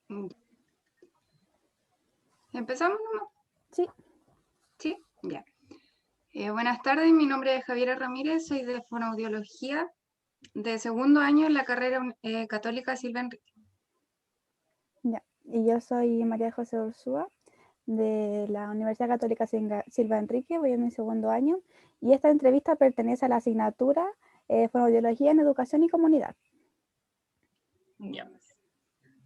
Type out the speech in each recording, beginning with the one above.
Mm, ¿Empezamos nomás? Sí. Sí, ya. Buenas tardes, mi nombre es Javiera Ramírez, soy de Fonoaudiología, de segundo año en la carrera católica Silva Enrique. Ya. Y yo soy María José Ursúa, de la Universidad Católica Silva Enrique, voy en mi segundo año, y esta entrevista pertenece a la asignatura Fonoaudiología en Educación y Comunidad. Ya.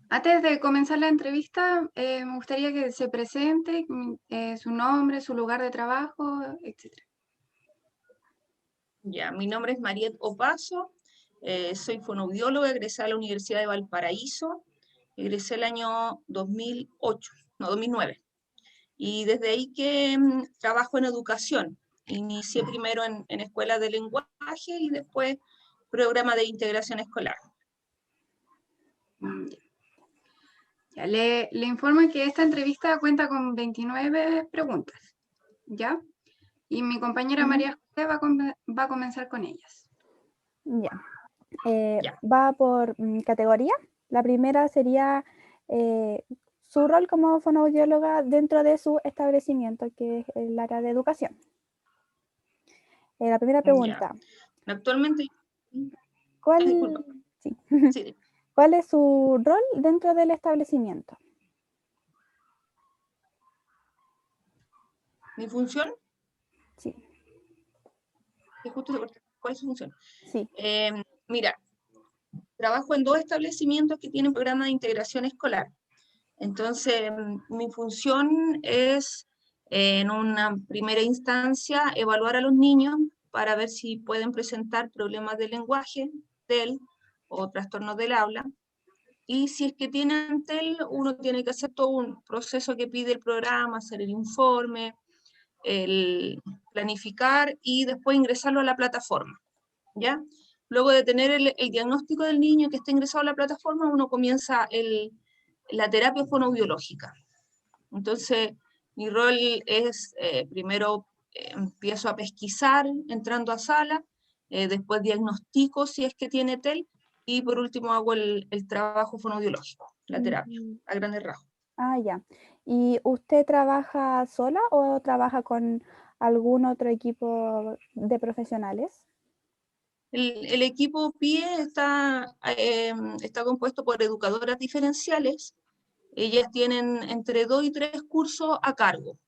Antes de comenzar la entrevista, me gustaría que se presente su nombre, su lugar de trabajo, etc. Ya, mi nombre es Mariet Opaso, soy fonoaudióloga, egresé a la Universidad de Valparaíso, egresé el año 2009. Y desde ahí que trabajo en educación. Inicié primero en escuelas de lenguaje y después programa de integración escolar. Ya, le informo que esta entrevista cuenta con 29 preguntas, ¿ya? Y mi compañera María José va a comenzar con ellas. Ya. Ya. Va por categoría. La primera sería su rol como fonoaudióloga dentro de su establecimiento, que es el área de educación. La primera pregunta. Ya. Actualmente... ¿Cuál, sí. Sí. ¿Cuál es su rol dentro del establecimiento? ¿Mi función? Sí. ¿Cuál es su función? Sí. Mira, trabajo en 2 establecimientos que tienen programa de integración escolar. Entonces, mi función es, en una primera instancia, evaluar a los niños para ver si pueden presentar problemas de lenguaje, TEL, o trastornos del habla. Y si es que tienen TEL, uno tiene que hacer todo un proceso que pide el programa, hacer el informe, el planificar y después ingresarlo a la plataforma, ¿ya? Luego de tener el diagnóstico del niño que está ingresado a la plataforma, uno comienza la terapia fonoaudiológica. Entonces, mi rol es, primero empiezo a pesquisar entrando a sala, después diagnostico si es que tiene TEL, y por último hago el trabajo fonoaudiológico, la terapia, a grandes rasgos. Ah, ya. ¿Y usted trabaja sola o trabaja con algún otro equipo de profesionales? El equipo PIE está compuesto por educadoras diferenciales. Ellas tienen entre 2 y 3 cursos a cargo.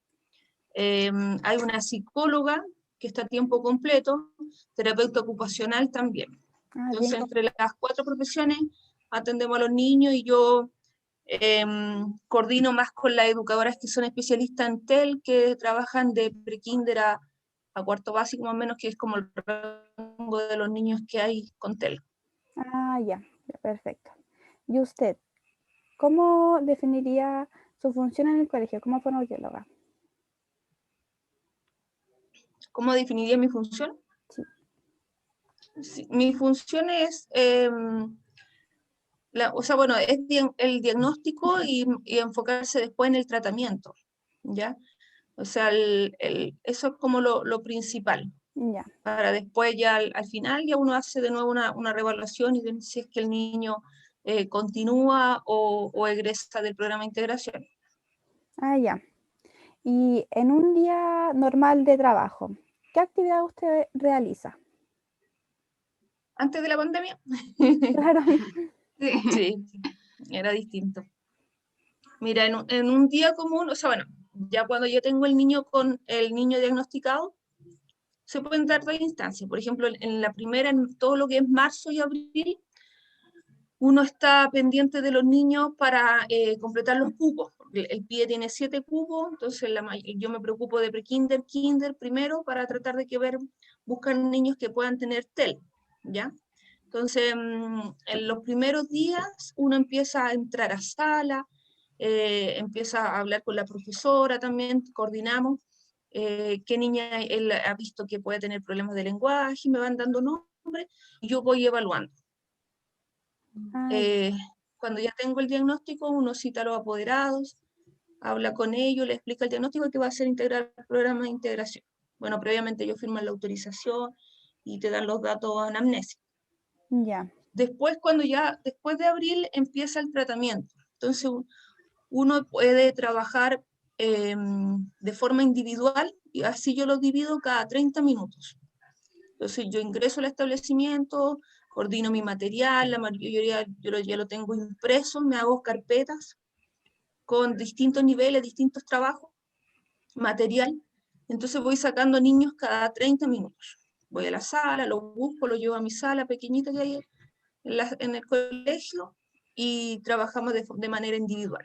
Hay una psicóloga que está a tiempo completo, terapeuta ocupacional también. Ah, Entonces, bien. entre las 4 profesiones atendemos a los niños y yo coordino más con las educadoras que son especialistas en TEL, que trabajan de prekinder a cuarto básico más o menos, que es como el rango de los niños que hay con TEL. Ah, ya, perfecto. ¿Y usted, cómo definiría su función en el colegio como fonoaudióloga? ¿Cómo definiría mi función? Sí. Sí, mi función es, es el diagnóstico y enfocarse después en el tratamiento, ¿ya? O sea, eso es como lo principal. Ya. Para después ya al final ya uno hace de nuevo una reevaluación y ve si es que el niño continúa o egresa del programa de integración. Ah, ya. Y en un día normal de trabajo, ¿qué actividad usted realiza? Antes de la pandemia, Claro. sí, era distinto. Mira, en un día común, o sea, bueno, ya cuando yo tengo el niño con el niño diagnosticado, se pueden dar 2 instancias. Por ejemplo, en la primera, en todo lo que es marzo y abril, uno está pendiente de los niños para completar los cupos. El PIE tiene 7 cupos, entonces yo me preocupo de prekinder, kinder primero, para tratar de buscar niños que puedan tener TEL, ¿ya? Entonces, en los primeros días uno empieza a entrar a sala, empieza a hablar con la profesora también, coordinamos qué niña él ha visto que puede tener problemas de lenguaje, me van dando nombres y yo voy evaluando. Ah, Cuando ya tengo el diagnóstico, uno cita a los apoderados, habla con ellos, le explica el diagnóstico que va a ser integrar el programa de integración. Bueno, previamente ellos firman la autorización y te dan los datos anamnésicos. ya. Después, después de abril, empieza el tratamiento. Entonces uno puede trabajar de forma individual, y así yo lo divido cada 30 minutos. Entonces yo ingreso al establecimiento, coordino mi material, la mayoría ya lo tengo impreso, me hago carpetas con distintos niveles, distintos trabajos, material. Entonces voy sacando niños cada 30 minutos. Voy a la sala, los busco, los llevo a mi sala pequeñita que hay en el colegio, y trabajamos de manera individual.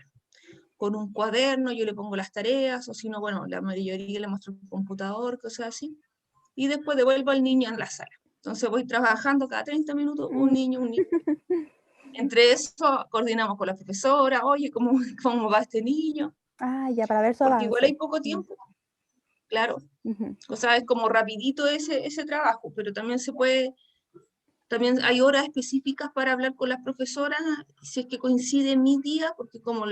Con un cuaderno yo le pongo las tareas, o si no, bueno, la mayoría le muestro el computador, cosas así, y después devuelvo al niño en la sala. Entonces voy trabajando cada 30 minutos, un niño, un niño. Entre eso coordinamos con la profesora, oye, ¿cómo va este niño? Ah, ya, para ver su Porque igual avance. hay poco tiempo, claro. Ujú. O sea, es como rapidito ese trabajo, pero también se puede, también hay horas específicas para hablar con las profesoras, si es que coincide mi día, porque como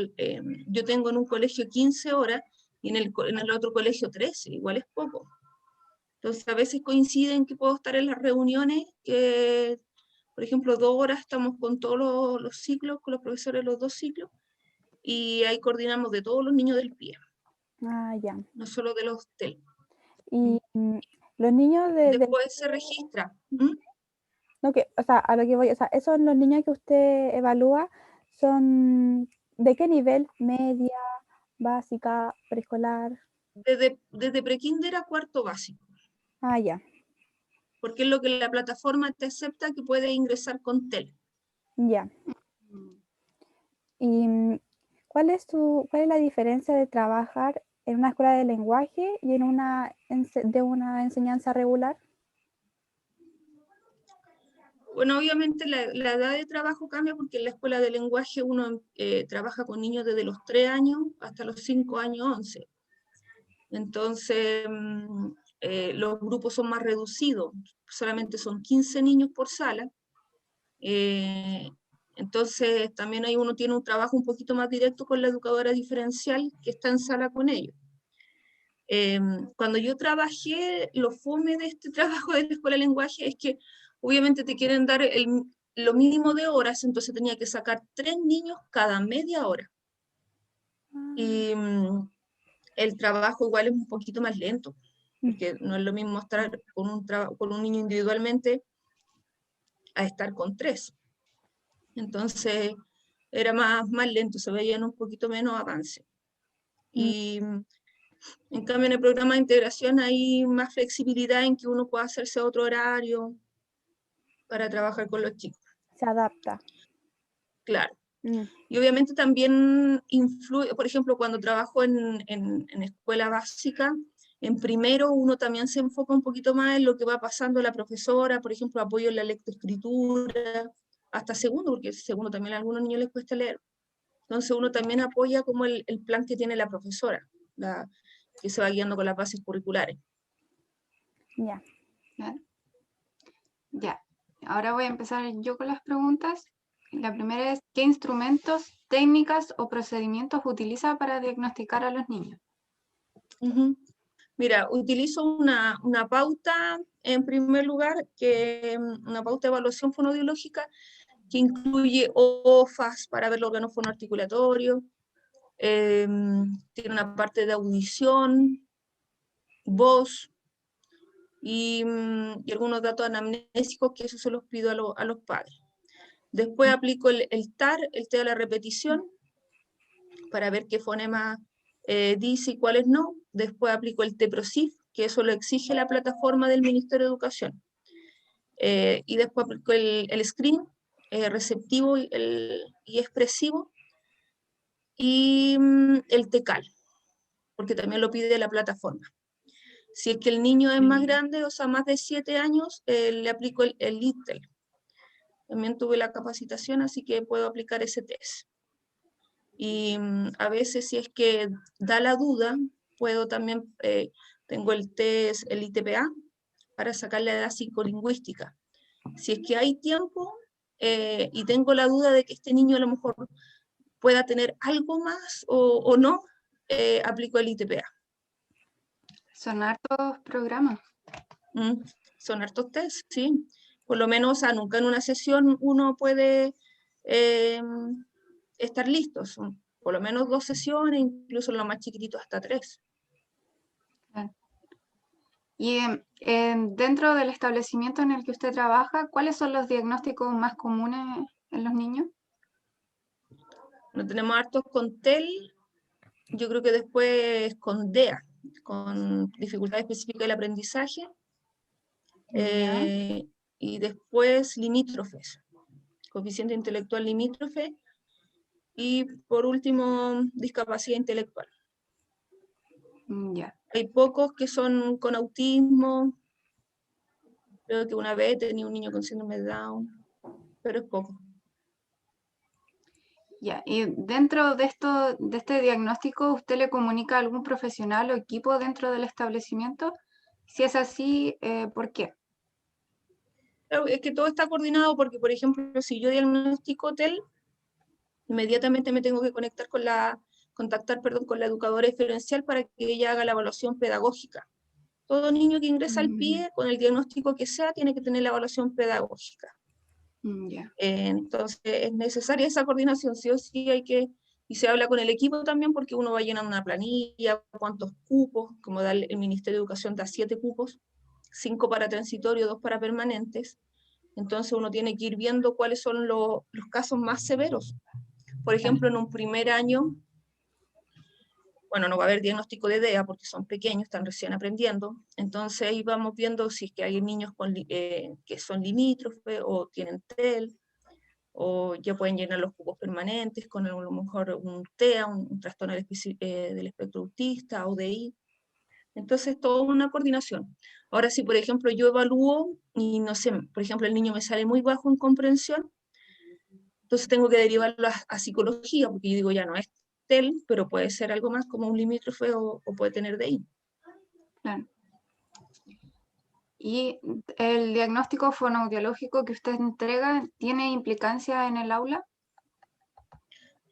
yo tengo en un colegio 15 horas, y en el otro colegio 13, igual es poco. Entonces a veces coinciden que puedo estar en las reuniones, que por ejemplo 2 horas estamos con todos los ciclos, con los profesores los 2 ciclos, y ahí coordinamos de todos los niños del pie, Ah, ya. no solo de los TEL. Y los niños de, Después se registra. ¿Mm? no, que, o sea, a lo que voy, o sea, esos los niños que usted evalúa son ¿de qué nivel? Media, básica, preescolar. Desde prekinder a cuarto básico, Ah, ya, porque es lo que la plataforma te acepta, que puede ingresar con TEL. ya. ¿Y cuál es la diferencia de trabajar en una escuela de lenguaje y en de una enseñanza regular? Bueno, obviamente la edad de trabajo cambia, porque en la escuela de lenguaje uno trabaja con niños desde los 3 años hasta los 5 años, 11. Entonces, los grupos son más reducidos, solamente son 15 niños por sala. Entonces, también ahí uno tiene un trabajo un poquito más directo con la educadora diferencial que está en sala con ellos. Cuando yo trabajé, lo fome de este trabajo de la escuela de lenguaje es que obviamente te quieren dar lo mínimo de horas, entonces tenía que sacar 3 niños cada media hora. Y el trabajo igual es un poquito más lento, porque no es lo mismo estar con un niño individualmente a estar con 3. Entonces era más lento, se veían un poquito menos avance. Y en cambio en el programa de integración hay más flexibilidad en que uno pueda hacerse otro horario para trabajar con los chicos. Se adapta. Claro. Y obviamente también influye, por ejemplo, cuando trabajo en escuela básica, en primero uno también se enfoca un poquito más en lo que va pasando la profesora, por ejemplo, apoyo en la lectoescritura, hasta segundo, porque segundo también a algunos niños les cuesta leer. Entonces uno también apoya como el plan que tiene la profesora, que se va guiando con las bases curriculares. Ya. Ya. Ahora voy a empezar yo con las preguntas. La primera es, ¿qué instrumentos, técnicas o procedimientos utiliza para diagnosticar a los niños? Mira, utilizo una pauta en primer lugar, una pauta de evaluación fonoaudiológica, que incluye OFAS para ver los órganos fonoarticulatorios, tiene una parte de audición, voz y algunos datos anamnésicos, que eso se los pido a los padres. Después aplico el TAR, el test de la repetición, para ver qué fonema dice y cuáles no. Después aplico el TEPROSIF, que eso lo exige la plataforma del Ministerio de Educación. Y después aplico el screen receptivo y expresivo, y el TECAL, porque también lo pide la plataforma. Si es que el niño es más grande, o sea, más de 7 años, le aplico el ITEL. También tuve la capacitación, así que puedo aplicar ese test. Y a veces, si es que da la duda, puedo también, tengo el test, el ITPA, para sacar la edad psicolingüística. Si es que hay tiempo y tengo la duda de que este niño a lo mejor pueda tener algo más o no, aplico el ITPA. Son hartos programas. Son hartos test, sí. Por lo menos, nunca en una sesión uno puede estar listos. Por lo menos 2 sesiones, incluso los más chiquititos hasta 3. Y dentro del establecimiento en el que usted trabaja, ¿cuáles son los diagnósticos más comunes en los niños? No tenemos hartos con TEL, yo creo que después con DEA, con dificultad específica del aprendizaje, y después limítrofes, coeficiente intelectual limítrofe, y por último, discapacidad intelectual. Ya. Hay pocos que son con autismo, creo que una vez tenía un niño con síndrome de Down, pero es poco. Ya, y dentro de este diagnóstico, ¿usted le comunica a algún profesional o equipo dentro del establecimiento? Si es así, ¿por qué? Claro, es que todo está coordinado porque, por ejemplo, si yo diagnostico TEL, inmediatamente me tengo que contactar con la educadora diferencial para que ella haga la evaluación pedagógica. Todo niño que ingresa al PIE, con el diagnóstico que sea, tiene que tener la evaluación pedagógica. Ya. Entonces, es necesaria esa coordinación, sí o sí hay que, y se habla con el equipo también porque uno va llenando una planilla, cuántos cupos, como da el Ministerio de Educación, da 7 cupos, 5 para transitorio, 2 para permanentes. Entonces uno tiene que ir viendo cuáles son los casos más severos. Por ejemplo, en un primer año, bueno, no va a haber diagnóstico de DEA porque son pequeños, están recién aprendiendo. Entonces ahí vamos viendo si es que hay niños que son limítrofes o tienen TEL, o ya pueden llenar los cupos permanentes con a lo mejor un TEA, un trastorno del espectro autista, o DI. Entonces, toda una coordinación. Ahora, si por ejemplo yo evalúo y no sé, por ejemplo, el niño me sale muy bajo en comprensión, entonces tengo que derivarlo a psicología, porque yo digo, ya no es TEL, pero puede ser algo más como un limítrofe o puede tener DI. Claro. ¿Y el diagnóstico fonoaudiológico que usted entrega tiene implicancia en el aula?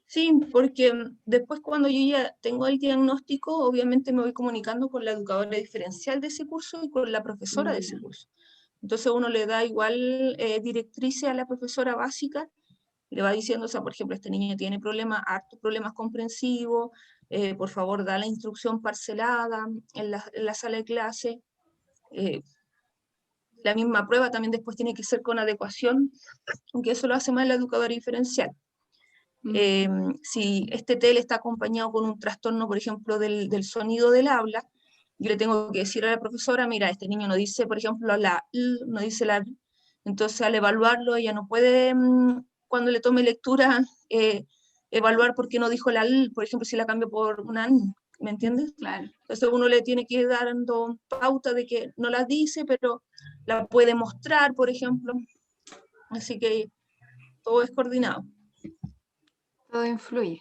Sí, porque después cuando yo ya tengo el diagnóstico, obviamente me voy comunicando con la educadora diferencial de ese curso y con la profesora de ese curso. Entonces uno le da igual directrices a la profesora básica, le va diciendo, o sea, por ejemplo, este niño tiene problemas, hartos problemas comprensivos, por favor da la instrucción parcelada en la sala de clase. La misma prueba también después tiene que ser con adecuación, aunque eso lo hace más la educadora diferencial. Si este TEL está acompañado con un trastorno, por ejemplo, del sonido del habla, yo le tengo que decir a la profesora, mira, este niño no dice, por ejemplo, la L, no dice la L. Entonces, al evaluarlo, ella no puede, cuando le tome lectura, evaluar por qué no dijo la L, por ejemplo, si la cambio por una N, ¿me entiendes? Claro. Entonces, uno le tiene que ir dando pauta de que no la dice, pero la puede mostrar, por ejemplo. Así que todo es coordinado. Todo influye.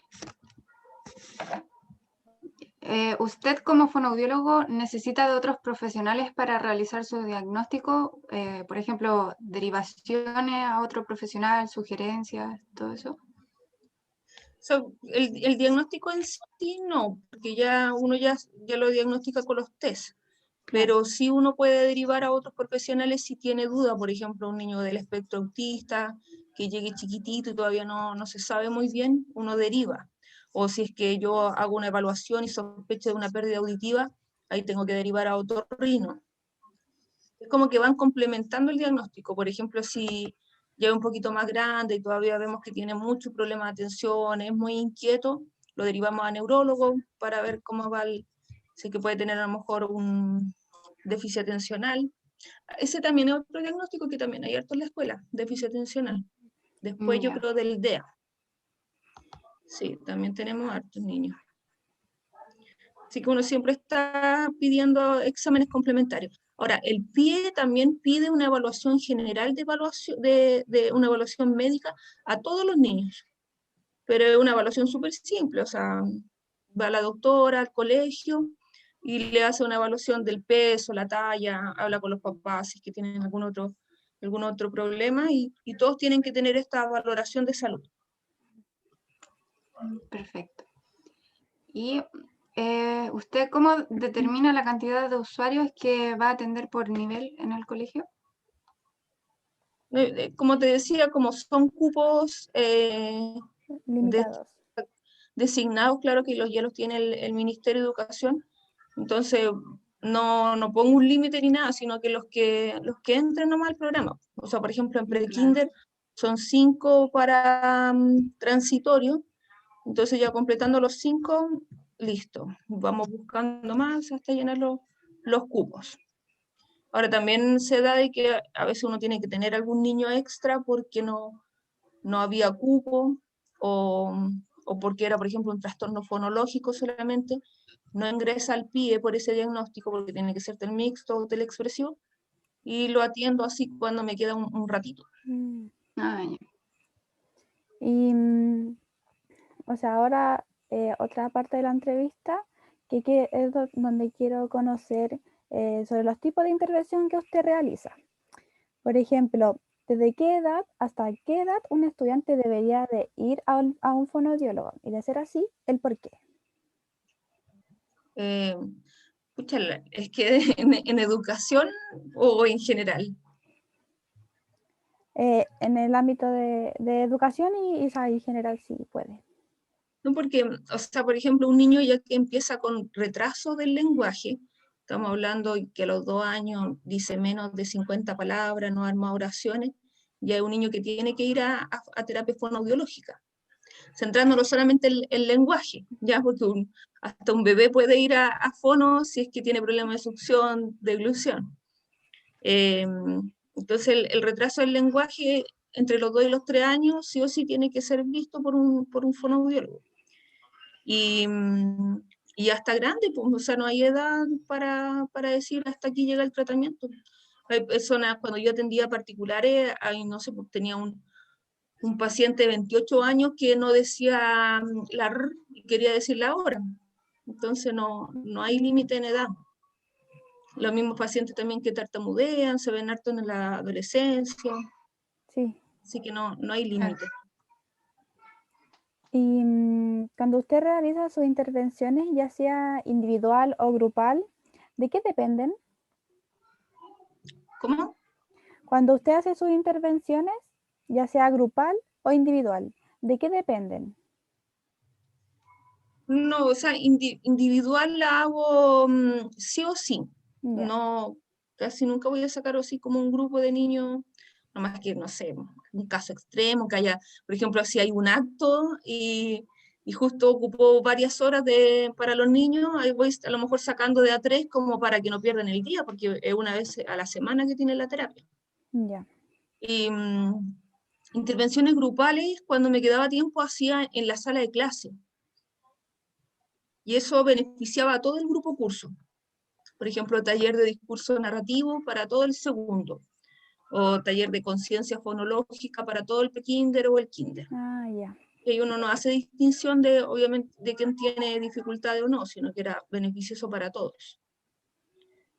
¿Usted como fonoaudiólogo necesita de otros profesionales para realizar su diagnóstico? Por ejemplo, derivaciones a otro profesional, sugerencias, todo eso. So, el diagnóstico en sí no, porque ya uno ya lo diagnostica con los test, pero sí uno puede derivar a otros profesionales si tiene duda, por ejemplo, un niño del espectro autista que llegue chiquitito y todavía no se sabe muy bien, uno deriva. O si es que yo hago una evaluación y sospecho de una pérdida auditiva, ahí tengo que derivar a otorrino. Es como que van complementando el diagnóstico. Por ejemplo, si ya es un poquito más grande y todavía vemos que tiene muchos problemas de atención, es muy inquieto, lo derivamos a neurólogo para ver cómo va sé que puede tener a lo mejor un déficit atencional. Ese también es otro diagnóstico que también hay harto en la escuela, déficit atencional. Después yo creo del DEA. Sí, también tenemos hartos niños. Así que uno siempre está pidiendo exámenes complementarios. Ahora, el PIE también pide una evaluación general de una evaluación médica a todos los niños, pero es una evaluación súper simple, o sea, va la doctora al colegio y le hace una evaluación del peso, la talla, habla con los papás si es que tienen algún otro problema y todos tienen que tener esta valoración de salud. Perfecto. ¿Y usted cómo determina la cantidad de usuarios que va a atender por nivel en el colegio? Como te decía, como son cupos Limitados. designados, claro que ya los tiene el Ministerio de Educación. Entonces, no pongo un límite ni nada, sino que los que entren nomás al programa. O sea, por ejemplo, en pre-kinder son 5 para transitorio, entonces ya completando los 5, listo. Vamos buscando más hasta llenar los cupos. Ahora también se da de que a veces uno tiene que tener algún niño extra porque no había cupo, o porque era, por ejemplo, un trastorno fonológico solamente, no ingresa al PIE por ese diagnóstico porque tiene que ser tel mixto o tel expresivo, y lo atiendo así cuando me queda un ratito. Ah, ya. Y, o sea, ahora otra parte de la entrevista, que es donde quiero conocer sobre los tipos de intervención que usted realiza. Por ejemplo, ¿desde qué edad hasta qué edad un estudiante debería de ir a un fonoaudiólogo? Y de ser así, ¿el por qué? Pucha, es que en educación o en general. En el ámbito de educación y en general sí puede. No, porque, o sea, por ejemplo, un niño ya que empieza con retraso del lenguaje, estamos hablando que a los 2 años dice menos de 50 palabras, no arma oraciones, ya es un niño que tiene que ir a terapia fonoaudiológica, centrándolo solamente en el lenguaje, ya, porque hasta un bebé puede ir a fono si es que tiene problemas de succión, de eglución. Entonces, el retraso del lenguaje entre los 2 y los 3 años, sí o sí tiene que ser visto por un fonoaudiólogo. Y hasta grande, pues, o sea, no hay edad para decir hasta aquí llega el tratamiento. Hay personas, cuando yo atendía particulares, ahí no sé, pues, tenía un paciente de 28 años que no decía la R y quería decir la hora. Entonces no hay límite en edad. Los mismos pacientes también que tartamudean, se ven harto en la adolescencia. Sí. Así que no hay límite. Y cuando usted realiza sus intervenciones, ya sea individual o grupal, ¿de qué dependen? ¿Cómo? Cuando usted hace sus intervenciones, ya sea grupal o individual, ¿de qué dependen? No, o sea, individual la hago sí o sí. Ya. No, casi nunca voy a sacar así como un grupo de niños, nomás que, no sé, un caso extremo, que haya, por ejemplo, si hay un acto y justo ocupó varias horas para los niños, ahí voy a lo mejor sacando de a 3 como para que no pierdan el día, porque es una vez a la semana que tiene la terapia. Ya. Y intervenciones grupales, cuando me quedaba tiempo, hacía en la sala de clase. Y eso beneficiaba a todo el grupo curso. Por ejemplo, taller de discurso narrativo para todo el segundo, o taller de conciencia fonológica para todo el pre-kinder o el kinder. Ah, ya. Y uno no hace distinción de, obviamente, de quién tiene dificultades o no, sino que era beneficioso para todos.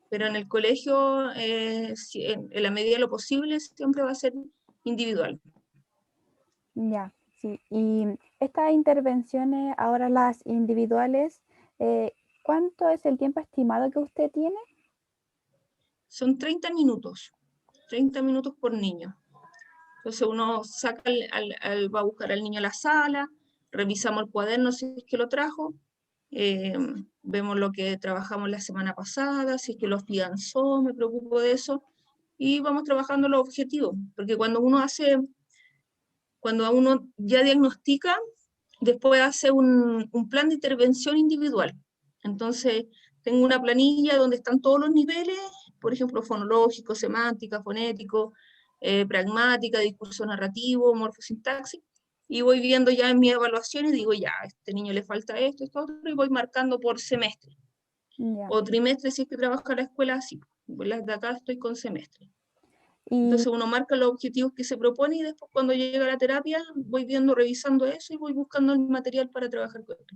Pero en el colegio, en la medida de lo posible, siempre va a ser individual. Ya, sí. Y estas intervenciones, ahora las individuales, ¿cuánto es el tiempo estimado que usted tiene? Son 30 minutos por niño. Entonces uno saca va a buscar al niño a la sala, revisamos el cuaderno si es que lo trajo, vemos lo que trabajamos la semana pasada, si es que lo afianzó, me preocupo de eso, y vamos trabajando los objetivos, porque cuando uno ya diagnostica, después hace un plan de intervención individual. Entonces, tengo una planilla donde están todos los niveles, por ejemplo, fonológico, semántica, fonético, pragmática, discurso narrativo, morfosintaxis, y voy viendo ya en mi evaluación y digo, ya, a este niño le falta esto, esto, otro, y voy marcando por semestre. Ya. O trimestre si es que trabaja la escuela así. Las de acá estoy con semestre. Y, Entonces uno marca los objetivos que se propone y después cuando llega a la terapia voy viendo, revisando eso y voy buscando el material para trabajar con él.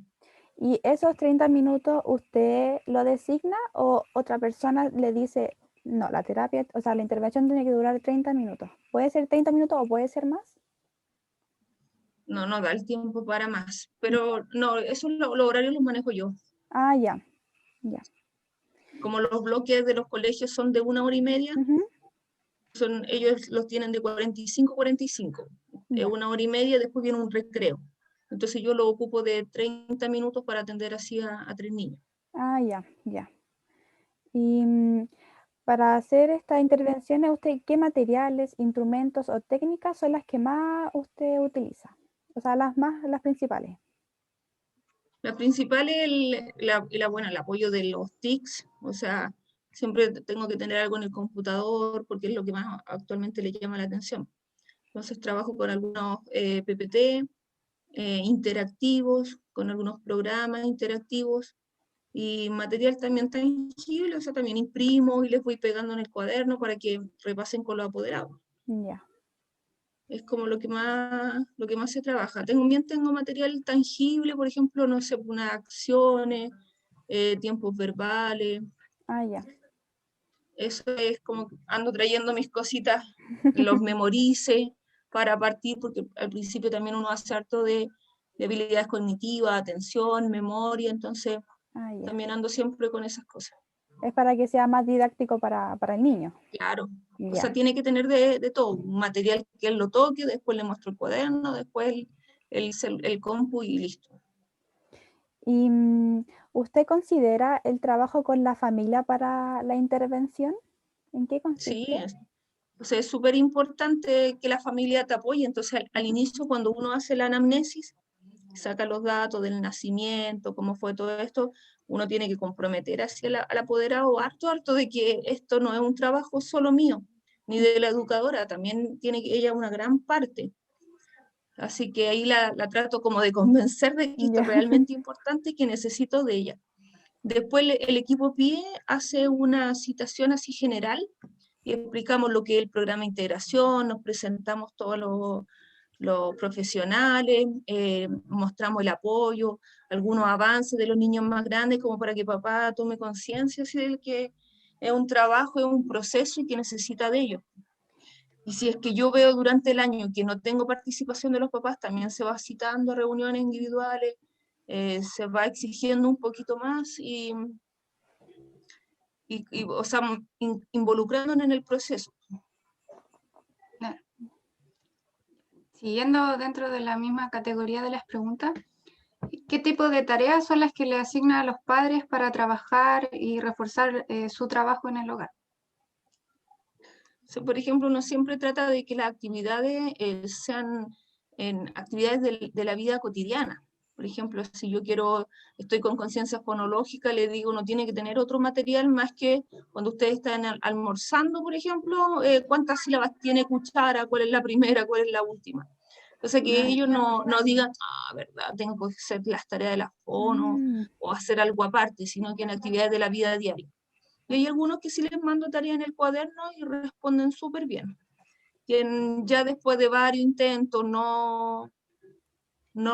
¿Y esos 30 minutos usted lo designa o otra persona le dice, no, la terapia, o sea, la intervención tiene que durar 30 minutos? ¿Puede ser 30 minutos o puede ser más? No da el tiempo para más. Pero no, eso los horarios los manejo yo. Ah, ya, ya. Como los bloques de los colegios son de 1 hora y media, ellos los tienen de 45 a 45. Ya. 1 hora y media, después viene un recreo. entonces yo lo ocupo de 30 minutos para atender así a 3 niños. Ah, ya, ya. Y para hacer estas intervenciones, ¿usted qué materiales, instrumentos o técnicas son las que más usted utiliza? O sea, las principales. La principal es bueno, el apoyo de los TICs, o sea, siempre tengo que tener algo en el computador porque es lo que más actualmente le llama la atención. Entonces trabajo con algunos PPT interactivos, con algunos programas interactivos y material también tangible, o sea, también imprimo y les voy pegando en el cuaderno para que repasen con los apoderados. Ya. Es como lo que más se trabaja. Tengo material tangible, por ejemplo, no sé, unas acciones, tiempos verbales. Ah, ya. Eso es como que ando trayendo mis cositas, los memorice para partir, porque al principio también uno hace harto de habilidades cognitivas, atención, memoria, entonces Ah, ya. también ando siempre con esas cosas. Es para que sea más didáctico para el niño. Claro. O Ya. sea, tiene que tener de todo, un material que él lo toque, después le muestro el cuaderno, después el compu y listo. ¿Y usted considera el trabajo con la familia para la intervención? ¿En qué Sí, consiste? o sea, es súper importante que la familia te apoye. Entonces, al inicio, cuando uno hace la anamnesis, saca los datos del nacimiento, cómo fue todo esto, uno tiene que comprometer hacia al apoderado harto de que esto no es un trabajo solo mío, ni de la educadora, también tiene ella una gran parte. Así que ahí la trato como de convencer de que esto es Ya. realmente importante y que necesito de ella. Después el equipo PIE hace una citación así general y explicamos lo que es el programa de integración, nos presentamos todos los profesionales, mostramos el apoyo, algunos avances de los niños más grandes, como para que papá tome conciencia así de que es un trabajo, es un proceso y que necesita de ellos. Y si es que yo veo durante el año que no tengo participación de los papás, también se va citando a reuniones individuales, se va exigiendo un poquito más o sea, involucrándonos en el proceso. Claro. Siguiendo dentro de la misma categoría de las preguntas, ¿qué tipo de tareas son las que le asignan a los padres para trabajar y reforzar su trabajo en el hogar? O sea, por ejemplo, uno siempre trata de que las actividades sean en actividades de la vida cotidiana. Por ejemplo, si yo estoy con conciencia fonológica, le digo, no tiene que tener otro material más que cuando ustedes están almorzando, por ejemplo, cuántas sílabas tiene cuchara, cuál es la primera, cuál es la última. O sea, que ellos no digan, verdad, tengo que hacer las tareas de la fono o hacer algo aparte, sino que en actividades de la vida diaria. Y hay algunos que sí les mando tarea en el cuaderno y responden súper bien. Quien ya después de varios intentos no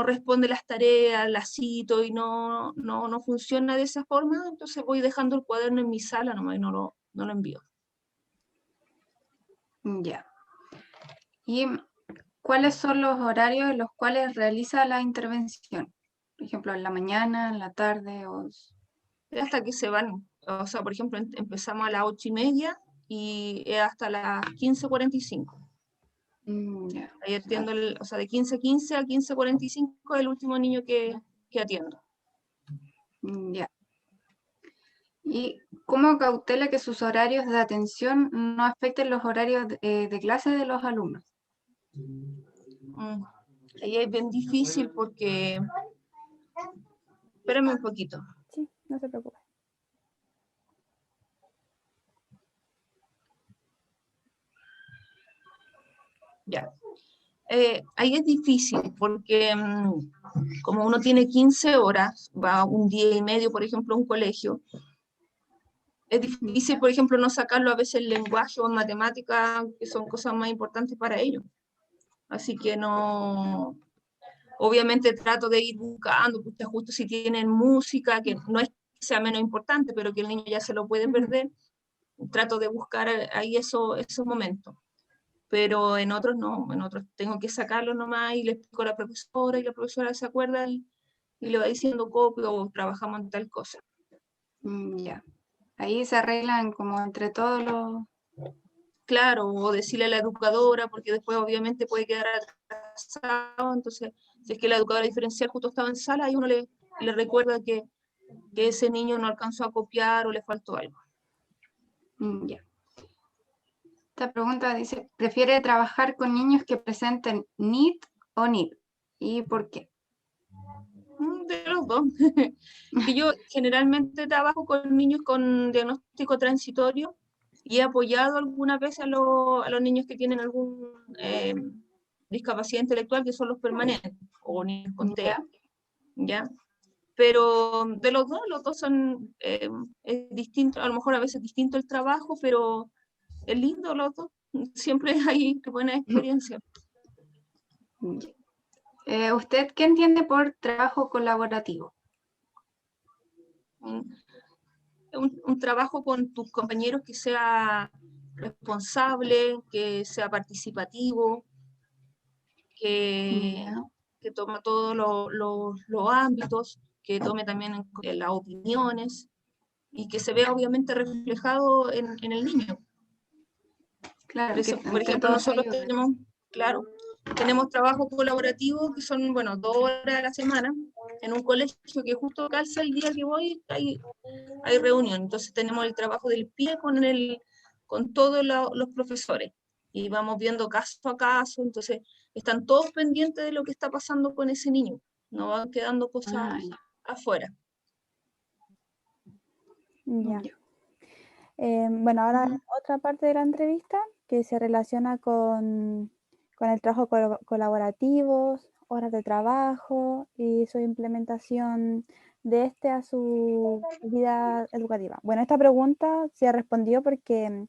responde las tareas, las cito y no funciona de esa forma, entonces voy dejando el cuaderno en mi sala nomás y no lo envío. Ya. ¿Y cuáles son los horarios en los cuales realiza la intervención? Por ejemplo, en la mañana, en la tarde o... Hasta que se van, o sea, por ejemplo, empezamos a las 8:30 y es hasta las 15:45. Ya. Ahí atiendo, o sea, de 15:15 a 15:45 es el último niño que atiendo. Ya. ¿Y cómo cautela que sus horarios de atención no afecten los horarios de clase de los alumnos? Ahí es bien difícil porque... Espérame un poquito. Sí, no se preocupe. Ya. Ahí es difícil porque como uno tiene 15 horas, va un día y medio, por ejemplo, a un colegio, es difícil, por ejemplo, no sacarlo a veces el lenguaje o en matemática, que son cosas más importantes para ellos. Así que no, obviamente trato de ir buscando, porque justo si tienen música, que no es que sea menos importante, pero que el niño ya se lo puede perder, trato de buscar ahí esos momentos. Pero en otros no, en otros tengo que sacarlo nomás y le explico a la profesora y la profesora se acuerda y le va diciendo copio o trabajamos en tal cosa. Ya. Ahí se arreglan como entre todos los... Claro, o decirle a la educadora, porque después obviamente puede quedar pasado, entonces si es que la educadora diferencial justo estaba en sala, ahí uno le recuerda que ese niño no alcanzó a copiar o le faltó algo. Ya. Esta pregunta dice, ¿prefiere trabajar con niños que presenten NEET o NEET? ¿Y por qué? De los dos. Que yo generalmente trabajo con niños con diagnóstico transitorio y he apoyado algunas veces a los niños que tienen algún discapacidad intelectual, que son los permanentes, o niños con TEA, ¿ya? Pero de los dos son es distinto, a lo mejor a veces distinto el trabajo, pero es lindo los dos. Siempre hay buena experiencia. ¿Usted qué entiende por trabajo colaborativo? Un trabajo con tus compañeros que sea responsable, que sea participativo, que tome todos los ámbitos, que tome también las opiniones y que se vea obviamente reflejado en el niño. Claro, Por, eso, que por ejemplo, todos nosotros ayuden. tenemos trabajo colaborativo que son, 2 horas a la semana en un colegio que justo calza el día que voy, hay reunión. Entonces tenemos el trabajo del pie con todos los profesores y vamos viendo caso a caso, entonces están todos pendientes de lo que está pasando con ese niño, no van quedando cosas afuera. Ya. Bueno, ahora otra parte de la entrevista que se relaciona con el trabajo colaborativo, horas de trabajo y su implementación de este a su vida educativa. Bueno, esta pregunta se respondió porque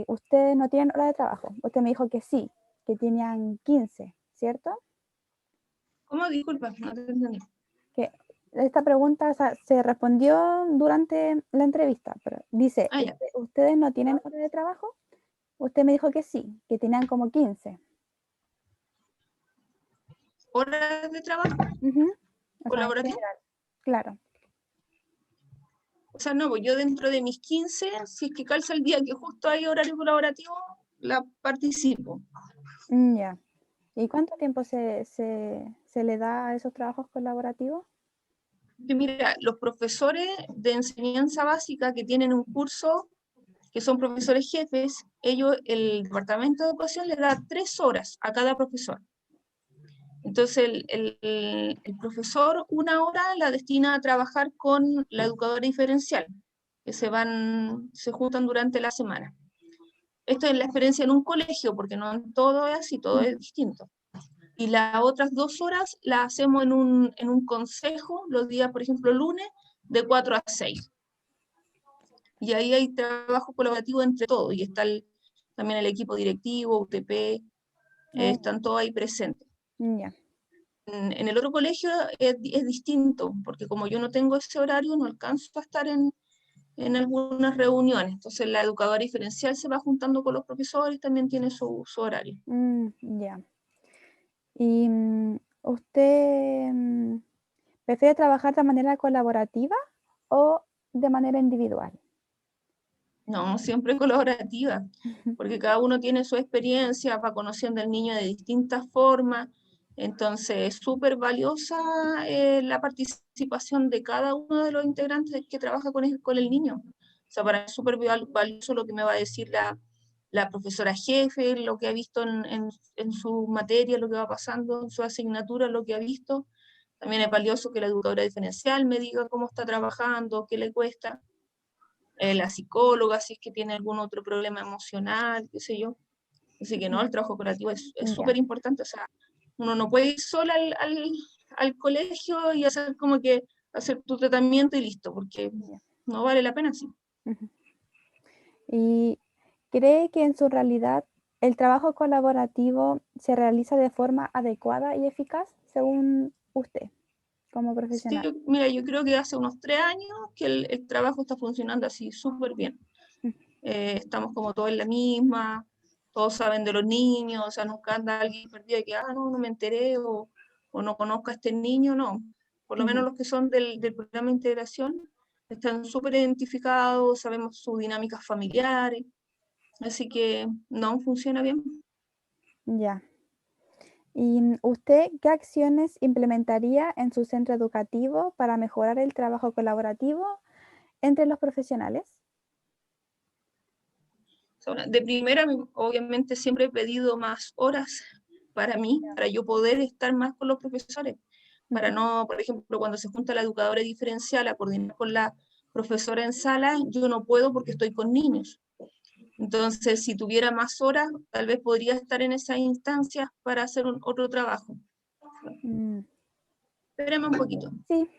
ustedes no tienen hora de trabajo. Usted me dijo que sí, que tenían 15, ¿cierto? ¿Cómo? Disculpa, no te entendí. Que esta pregunta, o sea, se respondió durante la entrevista, pero dice, ¿ustedes no tienen hora de trabajo? Usted me dijo que sí, que tenían como 15. ¿Horas de trabajo? ¿Colaborativo? Claro. O sea, no, pues yo dentro de mis 15, si es que calza el día que justo hay horario colaborativo, la participo. Ya. ¿Y cuánto tiempo se le da a esos trabajos colaborativos? Mira, los profesores de enseñanza básica que tienen un curso, que son profesores jefes, el departamento de educación les da 3 horas a cada profesor. Entonces el profesor 1 hora la destina a trabajar con la educadora diferencial, que se juntan durante la semana. Esto es la experiencia en un colegio, porque no en todo es así, todo es distinto. Y las otras 2 horas las hacemos en un consejo, los días, por ejemplo, lunes, de 4 a 6. Y ahí hay trabajo colaborativo entre todos, y está también el equipo directivo, UTP, están todos ahí presentes. Ya. En el otro colegio es distinto, porque como yo no tengo ese horario, no alcanzo a estar en algunas reuniones. Entonces la educadora diferencial se va juntando con los profesores y también tiene su horario. Ya. ¿Y usted prefiere trabajar de manera colaborativa o de manera individual? No, siempre colaborativa, porque cada uno tiene su experiencia, va conociendo al niño de distintas formas, entonces es súper valiosa la participación de cada uno de los integrantes que trabaja con el niño. O sea, para mí es súper valioso lo que me va a decir la profesora jefe, lo que ha visto en su materia, lo que va pasando en su asignatura, lo que ha visto. También es valioso que la educadora diferencial me diga cómo está trabajando, qué le cuesta. La psicóloga, si es que tiene algún otro problema emocional, qué sé yo. Así que no, el trabajo cooperativo es súper importante. O sea, uno no puede ir sola al colegio y hacer como que hacer tu tratamiento y listo, porque no vale la pena así. ¿Y cree que en su realidad el trabajo colaborativo se realiza de forma adecuada y eficaz según usted como profesional? Sí, mira, yo creo que hace unos 3 años que el trabajo está funcionando así súper bien. Estamos como todos en la misma, todos saben de los niños, o sea, nunca anda alguien perdido de que, no me enteré o no conozco a este niño, no. Por lo menos los que son del programa de integración están súper identificados, sabemos sus dinámicas familiares, así que no, funciona bien. Ya. ¿Y usted qué acciones implementaría en su centro educativo para mejorar el trabajo colaborativo entre los profesionales? De primera, obviamente siempre he pedido más horas para mí, para yo poder estar más con los profesores, para no, por ejemplo, cuando se junta la educadora diferencial a coordinar con la profesora en sala, yo no puedo porque estoy con niños. Entonces, si tuviera más horas, tal vez podría estar en esas instancias para hacer otro trabajo. Espérame un poquito. Sí.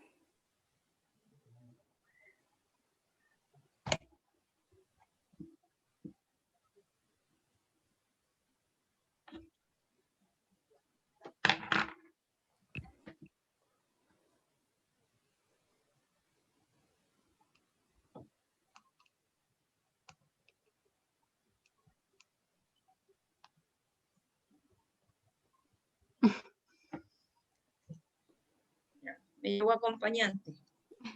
Me llevo acompañante.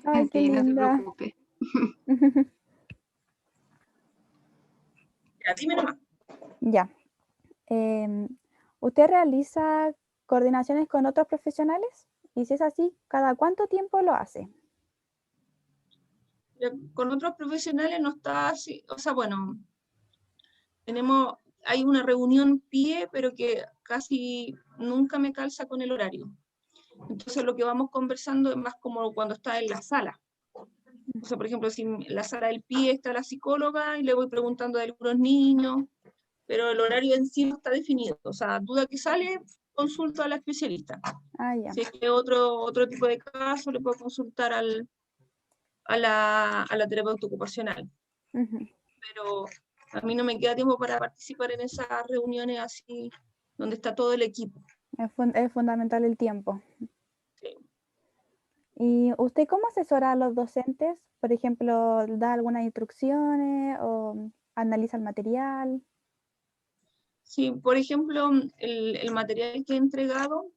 Ay, qué Sí, no se linda. preocupe. Ya, dime nomás. Ya. ¿Usted realiza coordinaciones con otros profesionales? Y si es así, ¿cada cuánto tiempo lo hace? Con otros profesionales no está así, o sea, bueno, hay una reunión pie, pero que casi nunca me calza con el horario. Entonces lo que vamos conversando es más como cuando está en la sala. O sea, por ejemplo, si en la sala del pie está la psicóloga y le voy preguntando de algunos niños, pero el horario en sí no está definido. O sea, duda que sale, consulta a la especialista. Ah, ya. Si es que otro tipo de caso, le puedo consultar a la terapeuta ocupacional. Pero a mí no me queda tiempo para participar en esas reuniones así, donde está todo el equipo. Es fundamental el tiempo. Sí. ¿Y usted cómo asesora a los docentes? Por ejemplo, ¿da algunas instrucciones o analiza el material? Sí, por ejemplo, el material que he entregado,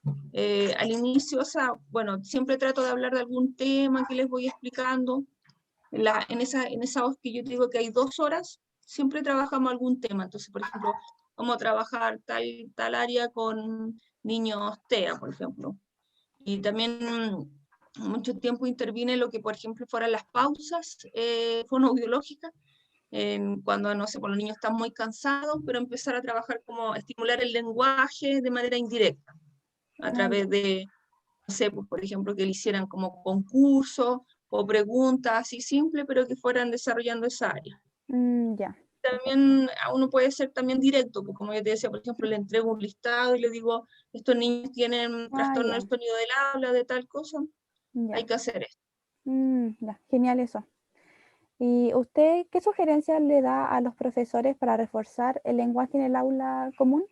al inicio, o sea, bueno, siempre trato de hablar de algún tema que les voy explicando. En esa voz que yo te digo que hay 2 horas, siempre trabajamos algún tema. Entonces, por ejemplo, vamos a trabajar tal área con niños TEA, por ejemplo. Y también mucho tiempo interviene lo que, por ejemplo, fueran las pausas fonoaudiológicas, cuando, no sé, cuando los niños están muy cansados, pero empezar a trabajar como estimular el lenguaje de manera indirecta, a través de, no sé, pues, por ejemplo, que le hicieran como concursos o preguntas así simples, pero que fueran desarrollando esa área. Ya. También uno puede ser también directo, pues como yo te decía, por ejemplo, le entrego un listado y le digo, estos niños tienen trastorno Ya. del sonido del habla, de tal cosa, Ya. hay que hacer esto. Ya. Genial eso. ¿Y usted qué sugerencias le da a los profesores para reforzar el lenguaje en el aula común?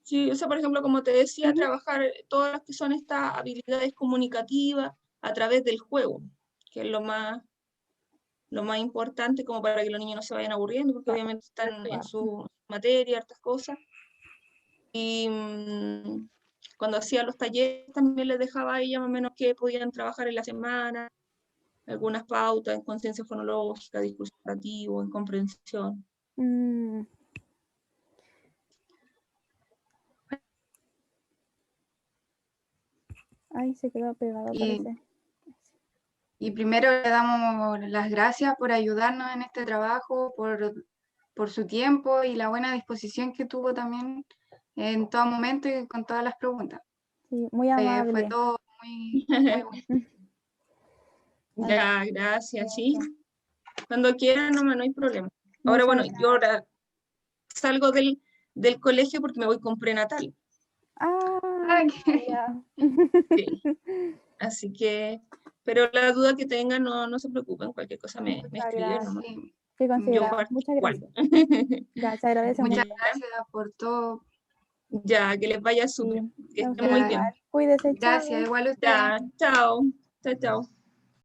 Sí, o sea, por ejemplo, como te decía, trabajar todas las que son estas habilidades comunicativas a través del juego, que es lo más importante como para que los niños no se vayan aburriendo, porque obviamente están en su materia, hartas cosas. Y cuando hacía los talleres también les dejaba a ella más o menos que podían trabajar en la semana, algunas pautas en conciencia fonológica, discurso narrativo, en comprensión. Ay, se quedó pegado, parece. Y primero le damos las gracias por ayudarnos en este trabajo, por su tiempo y la buena disposición que tuvo también en todo momento y con todas las preguntas. Sí, muy Fue amable. todo muy bueno. Ya, gracias, sí. Cuando quieran, no hay problema. Ahora, Muchas bueno, gracias. yo ahora salgo del colegio porque me voy con prenatal. Ah, ya. Sí. Así que, pero la duda que tengan, no se preocupen, cualquier cosa me Muchas escriben gracias. nomás. Qué Yo considerado. partí Muchas igual. gracias. Ya, se agradece Muchas mucho. gracias por todo. Ya, que les vaya súper. Sí, Que a estén usted muy Ya, bien. igual. Cuídese, gracias, chao. igual a usted. Ya, chao. Chao, chao.